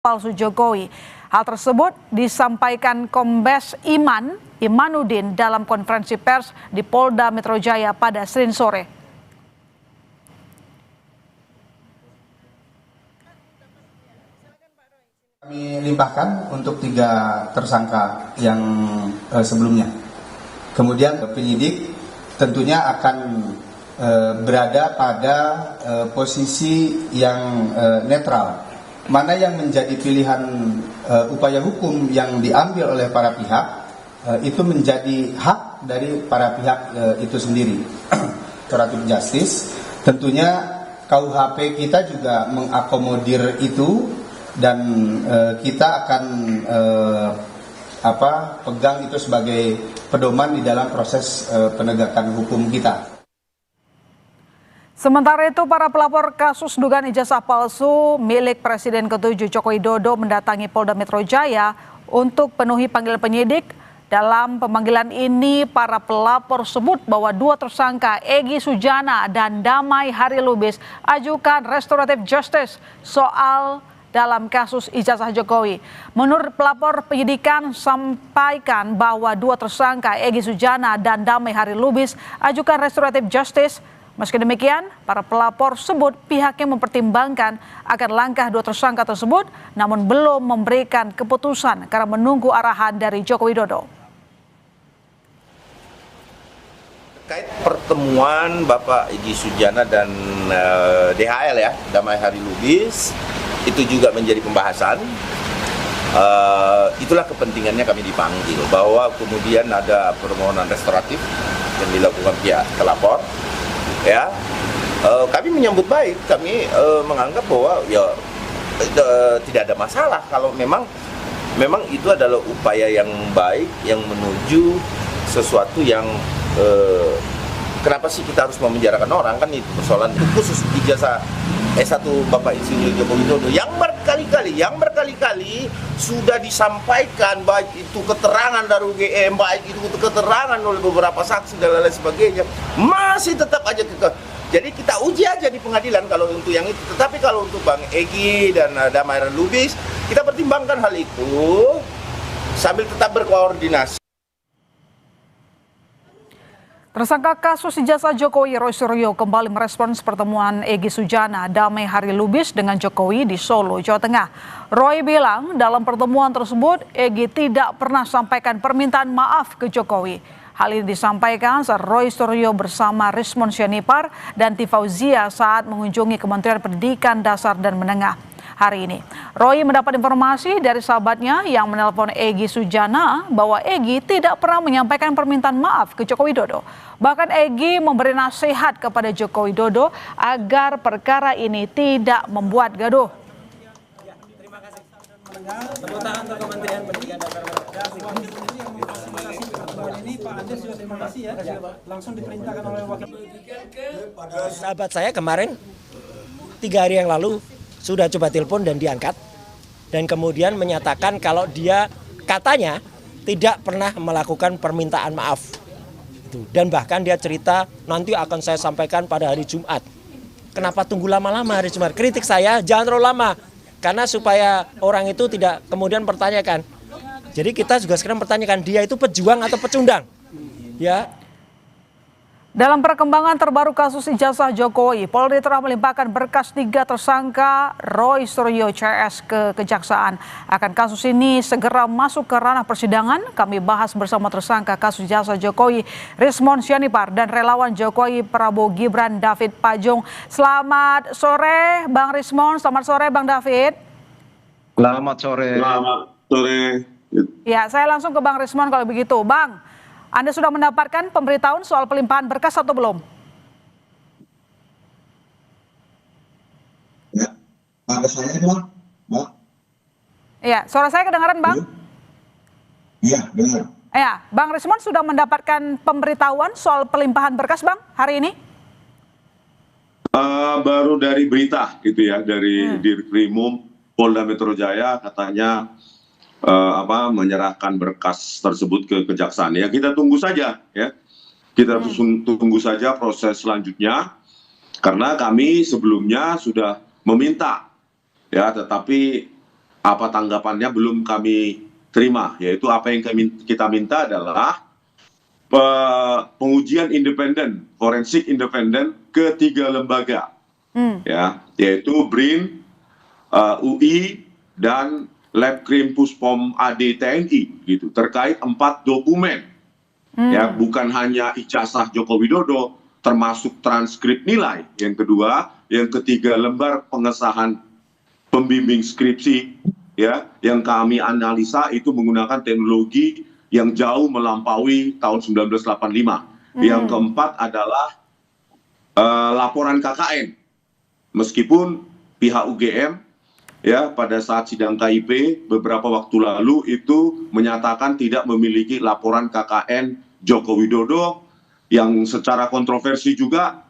palsu Jokowi. Hal tersebut disampaikan Kombes Imanuddin dalam konferensi pers di Polda Metro Jaya pada Senin sore. Kami limpahkan untuk 3 tersangka yang sebelumnya. Kemudian penyidik tentunya akan berada pada posisi yang netral. Mana yang menjadi pilihan upaya hukum yang diambil oleh para pihak itu menjadi hak dari para pihak itu sendiri. Restoratif Justice tentunya KUHP kita juga mengakomodir itu dan kita akan pegang itu sebagai pedoman di dalam proses penegakan hukum kita. Sementara itu, para pelapor kasus dugaan ijazah palsu milik Presiden ke-7 Joko Widodo mendatangi Polda Metro Jaya untuk penuhi panggilan penyidik. Dalam pemanggilan ini, para pelapor sebut bahwa 2 tersangka Egy Sujana dan Damai Harilubis ajukan restoratif justice soal dalam kasus ijazah Jokowi. Menurut pelapor, penyidikan sampaikan bahwa 2 tersangka Egy Sujana dan Damai Harilubis ajukan restoratif justice. Meski demikian, para pelapor sebut pihaknya mempertimbangkan akan langkah 2 tersangka tersebut, namun belum memberikan keputusan karena menunggu arahan dari Joko Widodo. Terkait pertemuan Bapak Egy Sujana dan DHL ya, Damai Harilubis, itu juga menjadi pembahasan. Itulah kepentingannya kami dipanggil, bahwa kemudian ada permohonan restoratif yang dilakukan pihak pelapor. Ya, kami menyambut baik, kami menganggap bahwa ya tidak ada masalah kalau memang itu adalah upaya yang baik yang menuju sesuatu yang kenapa sih kita harus memenjarakan orang, kan itu persoalan itu khusus ijazah S1 Bapak Insinyur Joko Widodo yang berkali-kali sudah disampaikan, baik itu keterangan dari UGM, baik itu keterangan oleh beberapa saksi dan lain sebagainya, masih tetap aja jadi kita uji aja di pengadilan kalau untuk yang itu. Tetapi kalau untuk Bang Egy dan Damai Harilubis, kita pertimbangkan hal itu sambil tetap berkoordinasi. Tersangka kasus ijazah Jokowi Roy Suryo kembali merespons pertemuan Egy Sujana Damai Harilubis dengan Jokowi di Solo, Jawa Tengah. Roy bilang dalam pertemuan tersebut Egy tidak pernah sampaikan permintaan maaf ke Jokowi. Hal ini disampaikan saat Roy Suryo bersama Rismon Syarifar dan Tifauzia saat mengunjungi Kementerian Pendidikan Dasar dan Menengah hari ini. Roy mendapat informasi dari sahabatnya yang menelpon Egy Sujana bahwa Egy tidak pernah menyampaikan permintaan maaf ke Joko Widodo. Bahkan Egy memberi nasihat kepada Joko Widodo agar perkara ini tidak membuat gaduh. Terima kasih. Tepuk tangan untuk Kementerian Pendidikan Dasar ini Pak Andes juga terima kasih ya. Langsung diperintahkan oleh wakil. Sahabat saya kemarin 3 hari yang lalu sudah coba telepon dan diangkat, dan kemudian menyatakan kalau dia katanya tidak pernah melakukan permintaan maaf. Dan bahkan dia cerita nanti akan saya sampaikan pada hari Jumat. Kenapa tunggu lama-lama hari Jumat? Kritik saya jangan terlalu lama, karena supaya orang itu tidak kemudian pertanyakan. Jadi kita juga sekarang pertanyakan, dia itu pejuang atau pecundang? Ya. Dalam perkembangan terbaru kasus ijazah Jokowi, Polri telah melimpahkan berkas 3 tersangka Roy Suryo CS ke Kejaksaan. Akan kasus ini segera masuk ke ranah persidangan, kami bahas bersama tersangka kasus ijazah Jokowi Rismon Syarifar dan relawan Jokowi Prabowo Gibran David Pajung. Selamat sore Bang Rismon, selamat sore Bang David. Selamat sore. Selamat sore. Ya, saya langsung ke Bang Rismon kalau begitu. Bang, Anda sudah mendapatkan pemberitahuan soal pelimpahan berkas atau belum? Ya, ada saya Bang. Iya, suara saya kedengaran Bang? Iya, dengar. Ya, Bang Rismon sudah mendapatkan pemberitahuan soal pelimpahan berkas Bang hari ini? Baru dari berita gitu ya, dari Dirkrimum Polda Metro Jaya katanya menyerahkan berkas tersebut ke Kejaksaan. Ya kita tunggu saja ya. Kita tunggu saja proses selanjutnya, karena kami sebelumnya sudah meminta ya, tetapi apa tanggapannya belum kami terima, yaitu apa yang kita minta adalah pengujian independen, forensik independen ke 3 lembaga, ya, yaitu BRIN, UI, dan Lab Krim Puspom AD TNI, gitu, terkait 4 dokumen, ya, bukan hanya ijazah Joko Widodo, termasuk transkrip nilai. Yang kedua, yang ketiga lembar pengesahan pembimbing skripsi, ya, yang kami analisa itu menggunakan teknologi yang jauh melampaui tahun 1985. Yang keempat adalah laporan KKN. Meskipun pihak UGM, ya, pada saat sidang KIP beberapa waktu lalu itu menyatakan tidak memiliki laporan KKN Joko Widodo, yang secara kontroversi juga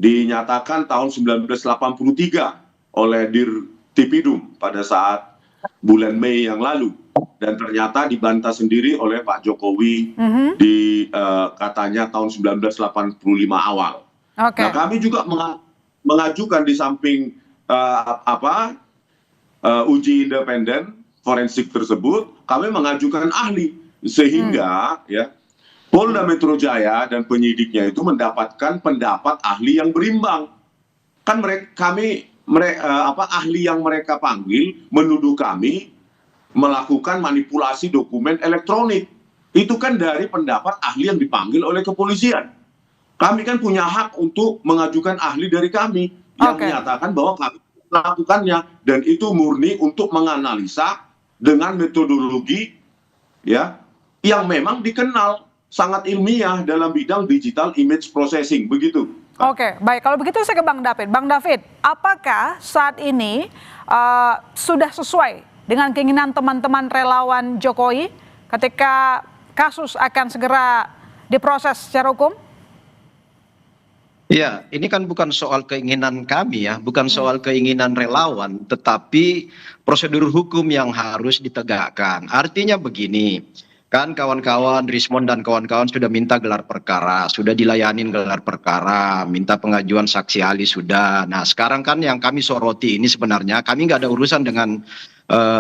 dinyatakan tahun 1983 oleh Dirtipidum pada saat bulan Mei yang lalu, dan ternyata dibantah sendiri oleh Pak Jokowi di katanya tahun 1985 awal. Nah, kami juga mengajukan di samping uji independen forensik tersebut, kami mengajukan ahli sehingga ya Polda Metro Jaya dan penyidiknya itu mendapatkan pendapat ahli yang berimbang. Kan ahli yang mereka panggil menuduh kami melakukan manipulasi dokumen elektronik. Itu kan dari pendapat ahli yang dipanggil oleh kepolisian. Kami kan punya hak untuk mengajukan ahli dari kami yang menyatakan bahwa kami melakukannya, dan itu murni untuk menganalisa dengan metodologi, ya, yang memang dikenal sangat ilmiah dalam bidang digital image processing, begitu. Oke, baik. Kalau begitu saya ke Bang David. Bang David, apakah saat ini sudah sesuai dengan keinginan teman-teman relawan Jokowi ketika kasus akan segera diproses secara hukum? Ya, ini kan bukan soal keinginan kami ya, bukan soal keinginan relawan, tetapi prosedur hukum yang harus ditegakkan. Artinya begini, kan kawan-kawan Rismond dan kawan-kawan sudah minta gelar perkara, sudah dilayanin gelar perkara, minta pengajuan saksi ahli sudah. Nah, sekarang kan yang kami soroti ini sebenarnya kami nggak ada urusan dengan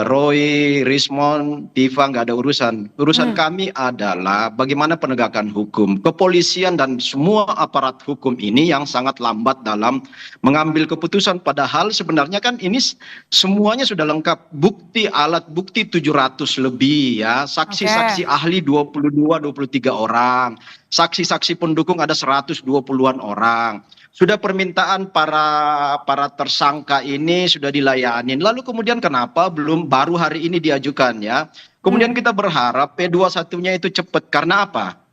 Roy, Rismond, Tifa, nggak ada urusan. Urusan kami adalah bagaimana penegakan hukum. Kepolisian dan semua aparat hukum ini yang sangat lambat dalam mengambil keputusan. Padahal sebenarnya kan ini semuanya sudah lengkap. Bukti, alat bukti 700 lebih ya. Saksi-saksi ahli 22-23 orang. Saksi-saksi pendukung ada 120-an orang. Sudah permintaan para tersangka ini sudah dilayanin. Lalu kemudian kenapa baru hari ini diajukan ya? Kemudian kita berharap P21-nya itu cepat. Karena apa?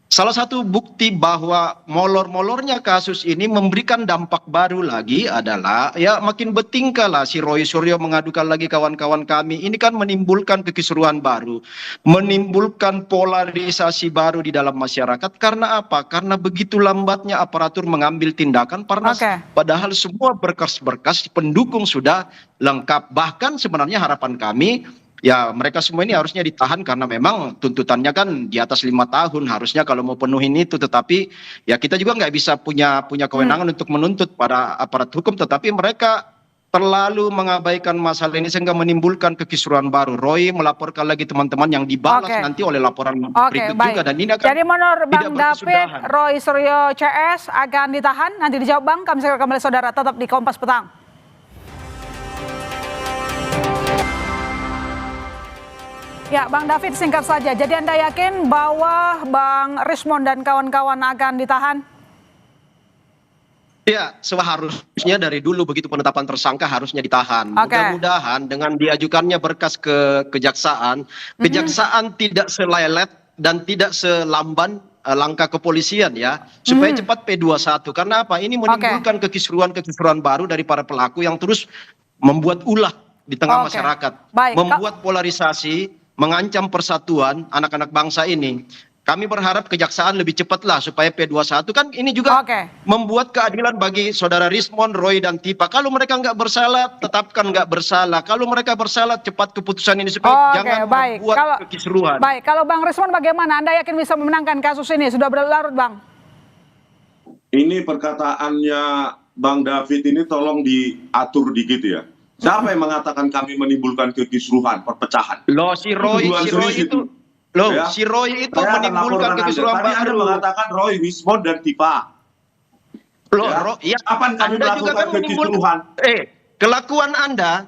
Salah satu bukti bahwa molor-molornya kasus ini memberikan dampak baru lagi adalah ya makin bertingkah lah si Roy Suryo mengadukan lagi kawan-kawan kami. Ini kan menimbulkan kekisruhan baru, menimbulkan polarisasi baru di dalam masyarakat. Karena apa? Karena begitu lambatnya aparatur mengambil tindakan, padahal semua berkas-berkas pendukung sudah lengkap. Bahkan sebenarnya harapan kami, ya mereka semua ini harusnya ditahan karena memang tuntutannya kan di atas 5 tahun harusnya kalau mau penuhin itu. Tetapi ya kita juga nggak bisa punya kewenangan untuk menuntut para aparat hukum, tetapi mereka terlalu mengabaikan masalah ini sehingga menimbulkan kekisruhan baru. Roy melaporkan lagi teman-teman yang dibalas nanti oleh laporan berikut juga, dan ini akan jadi menurut Bang David, Roy Suryo CS akan ditahan, nanti dijawab Bang. Kami segera kembali saudara, tetap di Kompas Petang. Ya, Bang David, singkat saja. Jadi Anda yakin bahwa Bang Rismond dan kawan-kawan akan ditahan? Ya, seharusnya dari dulu begitu penetapan tersangka harusnya ditahan. Mudah-mudahan dengan diajukannya berkas ke kejaksaan, kejaksaan tidak selelet dan tidak selamban langkah kepolisian ya, supaya cepat P21. Karena apa? Ini menimbulkan kekisruhan baru dari para pelaku yang terus membuat ulah di tengah masyarakat, membuat polarisasi, mengancam persatuan anak-anak bangsa ini. Kami berharap kejaksaan lebih cepatlah supaya P21 kan ini juga membuat keadilan bagi saudara Rismond, Roy dan Tifa. Kalau mereka nggak bersalah, tetapkan nggak bersalah. Kalau mereka bersalah, cepat keputusan ini supaya jangan membuat kekisruhan. Baik, kalau Bang Rismond bagaimana? Anda yakin bisa memenangkan kasus ini? Sudah berlarut, Bang? Ini perkataannya Bang David ini tolong diatur dikit ya. Siapa yang mengatakan kami menimbulkan kekisruhan, perpecahan? Loh, si Roy itu. Loh, Ya. si Roy itu Saya akan menimbulkan laporkan kekisruhan Anda. Tadi Anda baru. mengatakan Roy, Wismon, dan Tifa. Loh, Ya. Kapan kami Anda juga melakukan kan menimbulkan.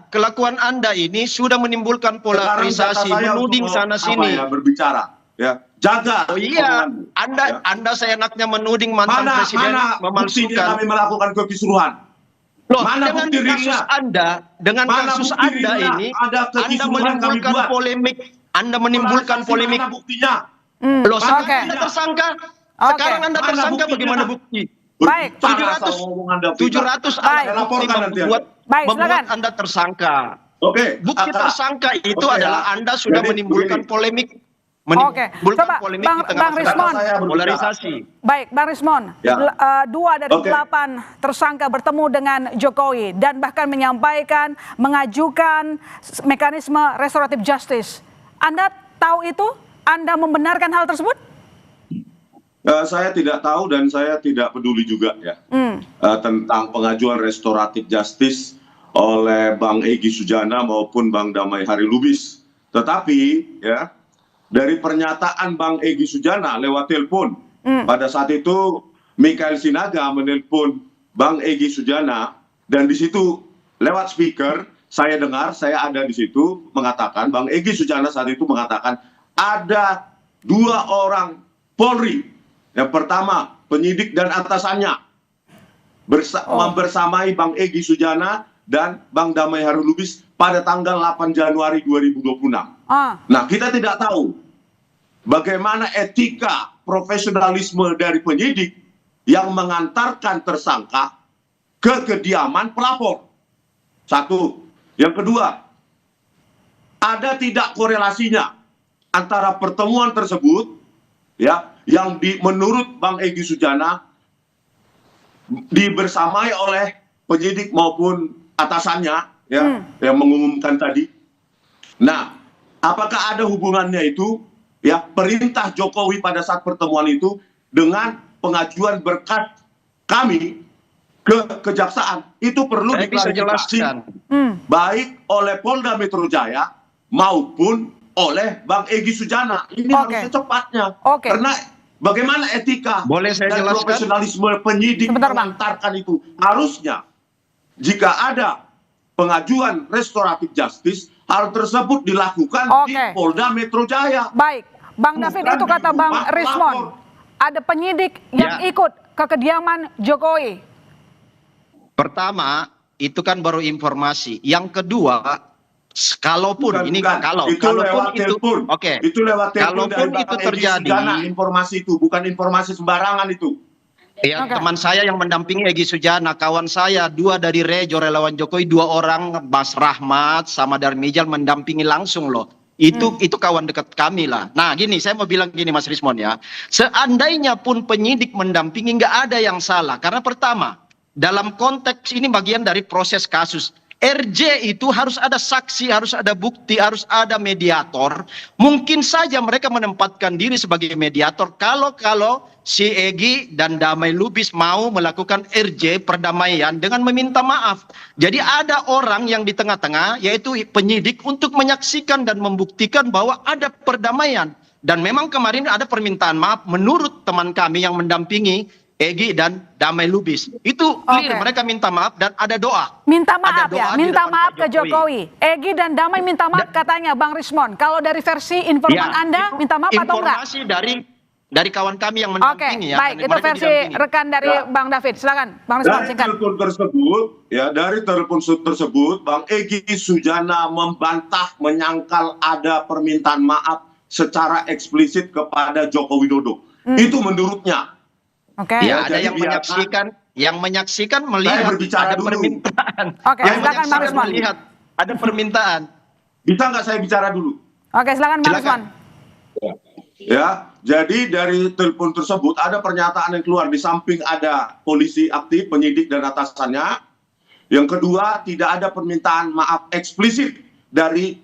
Kelakuan Anda ini sudah menimbulkan polarisasi, Sekarang menuding sana sini. berbicara. Ya, jaga. Oh iya, omonganmu. Anda seenaknya menuding mantan presiden Mana buktinya memalsukan. kami melakukan kekisruhan? Loh, Mana dengan bukti kasus realnya? Anda, dengan Mana kasus bukti Anda realnya? ini, Ada Anda kekisruhan kami menimbulkan buat. polemik. Anda menimbulkan Polarisasi, polemik. Mana buktinya? Loh, sekarang Oke. Anda tersangka. Oke. Sekarang Anda Mana tersangka buktinya? bagaimana bukti? Baik. Berbicara asal ngomong Anda tidak. 700 Baik. alat Saya laporkan nanti membuat, Baik, membuat silakan. Anda tersangka. Oke. Bukti tersangka itu Oke, adalah ya. Anda sudah Jadi menimbulkan begini. polemik. Oke. Coba, polemik Bang- di tengah Bang masyarakat. Rismon. Saya berbicara. Polarisasi. Baik, Bang Rismon, Ya. 2 dari Oke. 8 tersangka bertemu dengan Jokowi dan bahkan menyampaikan, mengajukan mekanisme restoratif justice. Anda tahu itu? Anda membenarkan hal tersebut? Saya tidak tahu dan saya tidak peduli juga ya tentang pengajuan restoratif justice oleh Bang Egy Sujana maupun Bang Damai Hari Lubis. Tetapi ya dari pernyataan Bang Egy Sujana lewat telepon pada saat itu Mikael Sinaga menelpon Bang Egy Sujana dan di situ lewat speaker saya dengar, saya ada di situ mengatakan Bang Egy Sujana saat itu mengatakan ada 2 orang Polri. Yang pertama, penyidik dan atasannya membersamai Bang Egy Sujana dan Bang Damai Hari Lubis pada tanggal 8 Januari 2026. Nah, kita tidak tahu bagaimana etika profesionalisme dari penyidik yang mengantarkan tersangka ke kediaman pelapor. Satu. Yang kedua, ada tidak korelasinya antara pertemuan tersebut ya yang menurut Bang Egy Sujana dibersamai oleh penyidik maupun atasannya ya yang mengumumkan tadi. Nah, apakah ada hubungannya itu ya perintah Jokowi pada saat pertemuan itu dengan pengajuan berkas kami ke kejaksaan? Itu perlu Saya bisa diklarifikasi jelaskan. baik oleh Polda Metro Jaya maupun oleh Bang Egy Sujana. Ini Oke. harus secepatnya. Oke. Karena bagaimana etika Boleh saya dan jelaskan? profesionalisme penyidik Sebentar, Bang. mengantarkan itu. Harusnya jika ada pengajuan restoratif justice, hal tersebut dilakukan di Oke. Polda Metro Jaya. Baik, Bang David, Bukan itu di kata Bang rumah Rismon. pelapor. Ada penyidik yang Ya. ikut ke kediaman Jokowi. Pertama, itu kan baru informasi. Yang kedua, kalaupun Bukan, ini bukan. kalau itu kalaupun lewat itu telepon. oke. Itu lewat telepon Kalaupun dari itu Bang Egy terjadi, Sujana, informasi itu bukan informasi sembarangan itu. ya Oke. teman saya yang mendampingi Egy Sujana, kawan saya 2 dari Rejo relawan Jokowi, 2 orang Mas Rahmat sama Darmijal mendampingi langsung loh. Itu kawan dekat kami lah. Nah gini, saya mau bilang gini Mas Rismon ya. Seandainya pun penyidik mendampingi nggak ada yang salah. Karena pertama, dalam konteks ini bagian dari proses kasus. RJ itu harus ada saksi, harus ada bukti, harus ada mediator. Mungkin saja mereka menempatkan diri sebagai mediator kalau si Egy dan Damai Lubis mau melakukan RJ perdamaian dengan meminta maaf. Jadi ada orang yang di tengah-tengah yaitu penyidik untuk menyaksikan dan membuktikan bahwa ada perdamaian. Dan memang kemarin ada permintaan maaf menurut teman kami yang mendampingi Egy dan Damai Lubis. Itu clear, Oke. mereka minta maaf dan ada doa. Minta Ada maaf doa ya, di minta depan maaf Pak ke Jokowi. Egy dan Damai minta maaf katanya Bang Rismon. Kalau dari versi informan Ya, Anda, itu minta maaf atau enggak? Informasi dari kawan kami yang Oke, mendampingi ya. baik. dan Itu mereka versi didampingi. rekan dari Ya. Bang David. Silakan, Bang Rismon, Dari singkat. telepon tersebut, ya dari telepon tersebut, Bang Egy Sujana membantah menyangkal ada permintaan maaf secara eksplisit kepada Joko Widodo. Itu menurutnya. Oke. Ya, ada Jadi yang menyaksikan melihat berbicara ada dulu. permintaan. Oke, Yang silakan, Bang menyaksikan Rismon. melihat ada permintaan. Bisa nggak saya bicara dulu? Oke, silakan Bang Silakan. Rismon. Ya, jadi dari telepon tersebut ada pernyataan yang keluar. Di samping ada polisi aktif, penyidik dan atasannya. Yang kedua, tidak ada permintaan maaf eksplisit dari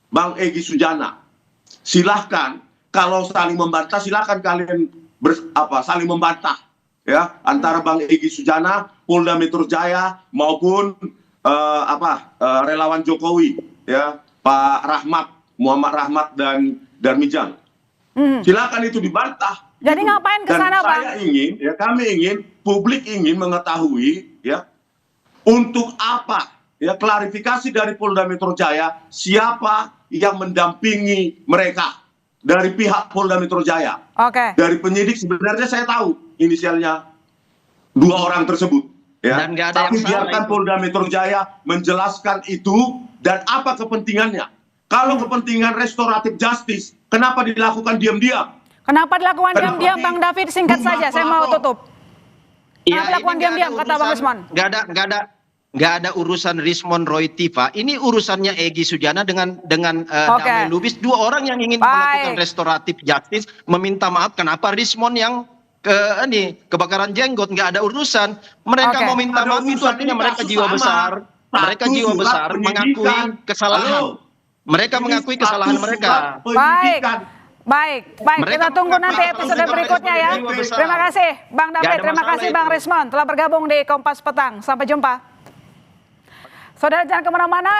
Bang Egy Sujana. Silahkan, kalau saling membantah, silahkan kalian saling membantah. Ya, antara Bang Egy Sujana, Polda Metro Jaya, maupun relawan Jokowi, ya Pak Rahmat, Muhammad Rahmat dan Darmijang. Silakan itu dibantah. Jadi ngapain ke sana, Bang? Saya ingin, ya kami ingin, publik ingin mengetahui, ya untuk apa, ya klarifikasi dari Polda Metro Jaya siapa yang mendampingi mereka dari pihak Polda Metro Jaya. Oke. Dari penyidik sebenarnya saya tahu inisialnya 2 orang tersebut. Ya. Dan nggak ada Tapi yang salah biarkan itu. Polda Metro Jaya menjelaskan itu dan apa kepentingannya. Kalau kepentingan restoratif justice, kenapa dilakukan diam-diam? Kenapa dilakukan Kenapa diam-diam, Bang David? Singkat jumlah saja, saya mau pelapor? tutup. Kenapa dilakukan diam-diam, kata Bang Rismon? Nggak ada urusan Rismon Roy Tifa. Ini urusannya Egy Sujana dengan Oke. Damai Lubis, 2 orang yang ingin melakukan restoratif justice, meminta maaf kenapa Rismon yang kebakaran jenggot, nggak ada urusan. Mereka Oke. mau minta Ada maaf itu urusan, artinya ini mereka kasus jiwa sama. besar. Mereka Satu jiwa surat besar mengakui penyidikan. kesalahan. Halo. Mereka Ini mengakui satu kesalahan surat mereka. penyidikan. Baik. Mereka Kita tunggu nanti mengatakan episode mereka berikutnya ya. jiwa besar. Terima kasih, Bang Nggak David. ada Terima masalah kasih, itu. Bang Rismon, telah bergabung di Kompas Petang. Sampai jumpa. Saudara jangan kemana-mana.